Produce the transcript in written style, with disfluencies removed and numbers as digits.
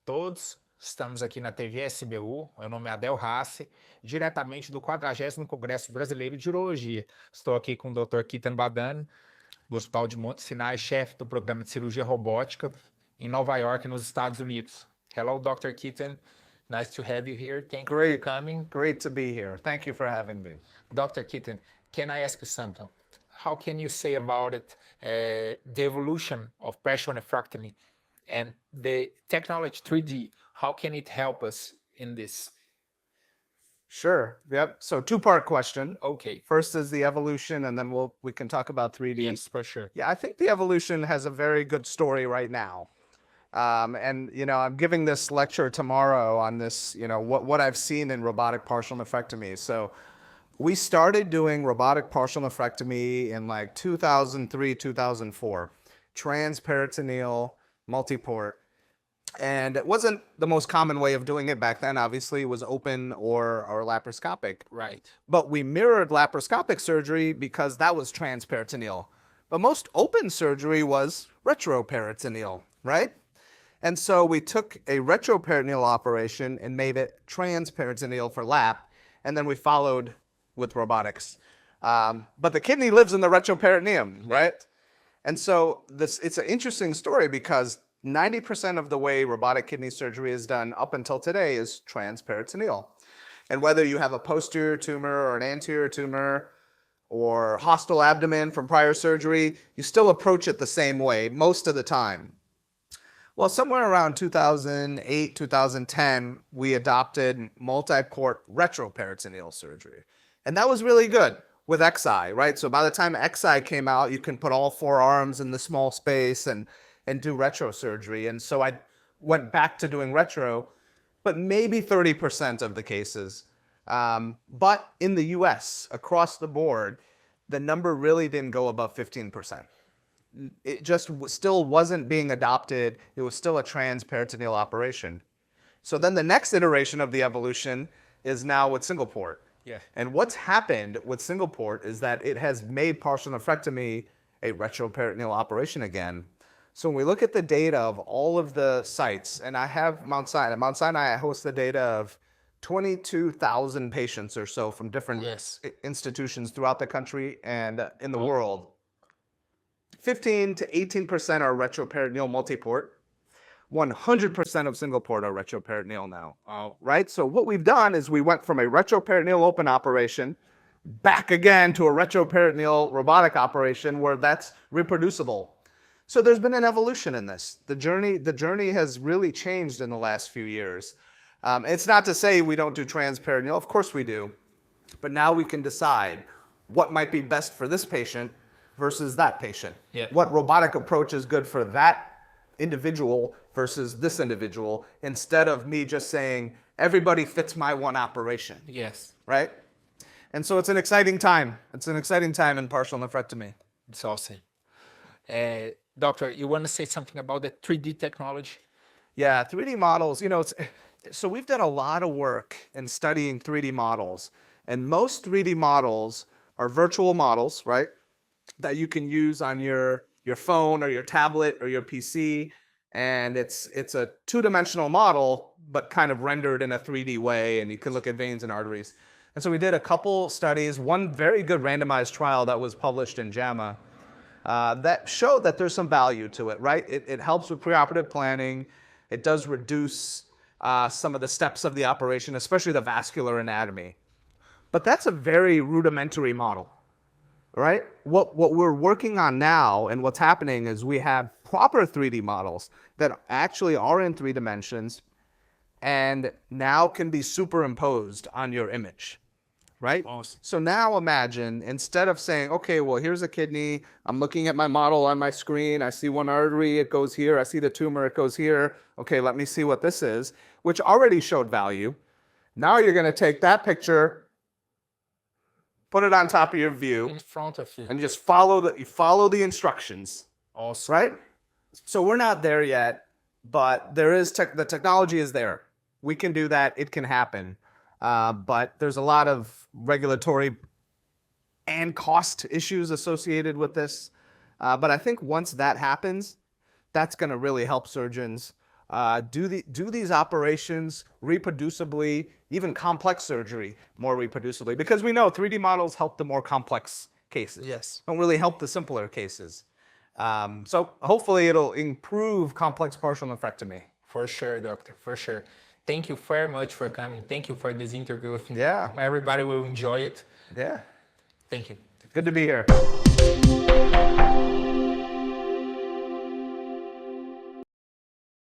todos. Estamos aqui na TV SBU. Meu nome é Adel Rassi, diretamente do 40º Congresso Brasileiro de Urologia. Estou aqui com o Dr. Ketan Badani, do Hospital de Mount Sinai, chefe do Programa de Cirurgia Robótica em Nova York, nos Estados Unidos. Hello, Dr. Ketan. Nice to have you here. Thank you for coming. Great to be here. Thank you for having me. Dr. Ketan, can I ask you something? How can you say about it, the evolution of partial nephrectomy and the technology 3D? How can it help us in this? Sure. Yep. So two-part question. Okay. First is the evolution, and then we can talk about 3D. Yes, for sure. Yeah, I think the evolution has a very good story right now. And I'm giving this lecture tomorrow on this, what I've seen in robotic partial nephrectomy. So we started doing robotic partial nephrectomy in like 2003, 2004, transperitoneal, multiport. And it wasn't the most common way of doing it back then. Obviously, it was open or laparoscopic. Right. But we mirrored laparoscopic surgery because that was transperitoneal. But most open surgery was retroperitoneal, right? And so we took a retroperitoneal operation and made it transperitoneal for lap, and then we followed with robotics. But the kidney lives in the retroperitoneum, right? And so it's an interesting story because 90% of the way robotic kidney surgery is done up until today is transperitoneal. And whether you have a posterior tumor or an anterior tumor or hostile abdomen from prior surgery, you still approach it the same way most of the time. Well, somewhere around 2008, 2010, we adopted multi-port retroperitoneal surgery. And that was really good with XI, right? So by the time XI came out, you can put all four arms in the small space and do retro surgery. And so I went back to doing retro, but maybe 30% of the cases. But in the US, across the board, the number really didn't go above 15%. It just still wasn't being adopted. It was still a transperitoneal operation. So then the next iteration of the evolution is now with single port. Yeah. And what's happened with single port is that it has made partial nephrectomy a retroperitoneal operation again. So when we look at the data of all of the sites, and I have Mount Sinai. At Mount Sinai, I host the data of 22,000 patients or so from different institutions throughout the country and in the world. 15 to 18% are retroperitoneal multiport. 100% of single port are retroperitoneal now, right? So what we've done is we went from a retroperitoneal open operation back again to a retroperitoneal robotic operation where that's reproducible. So there's been an evolution in this. The journey has really changed in the last few years. It's not to say we don't do transperitoneal. Of course we do. But now we can decide what might be best for this patient versus that patient. Yeah. What robotic approach is good for that individual versus this individual, instead of me just saying, everybody fits my one operation. Yes. Right? And so it's an exciting time. It's an exciting time in partial nephrectomy. It's awesome. Doctor, you want to say something about the 3D technology? Yeah, 3D models, so we've done a lot of work in studying 3D models. And most 3D models are virtual models, right? That you can use on your phone or your tablet or your PC. And it's a two-dimensional model, but kind of rendered in a 3D way, and you can look at veins and arteries. And so we did a couple studies, one very good randomized trial that was published in JAMA that showed that there's some value to it, right? It helps with preoperative planning. It does reduce some of the steps of the operation, especially the vascular anatomy. But that's a very rudimentary model. Right? What we're working on now and what's happening is we have proper 3D models that actually are in 3 dimensions and now can be superimposed on your image, right? Awesome. So now imagine, instead of saying, okay, well, here's a kidney. I'm looking at my model on my screen. I see one artery. It goes here. I see the tumor. It goes here. Okay, let me see what this is, which already showed value. Now you're going to take that picture, put it on top of your view, In front of you. and just follow the instructions. Awesome. Right? So we're not there yet, but there is the technology is there. We can do that. It can happen. But there's a lot of regulatory and cost issues associated with this. But I think once that happens, that's going to really help surgeons do these operations reproducibly, even complex surgery more reproducibly, because we know 3D models help the more complex cases. Yes. Don't really help the simpler cases. So hopefully it'll improve complex partial nephrectomy. For sure, doctor, for sure. Thank you very much for coming. Thank you for this interview. Yeah. Everybody will enjoy it. Yeah. Thank you. Good to be here.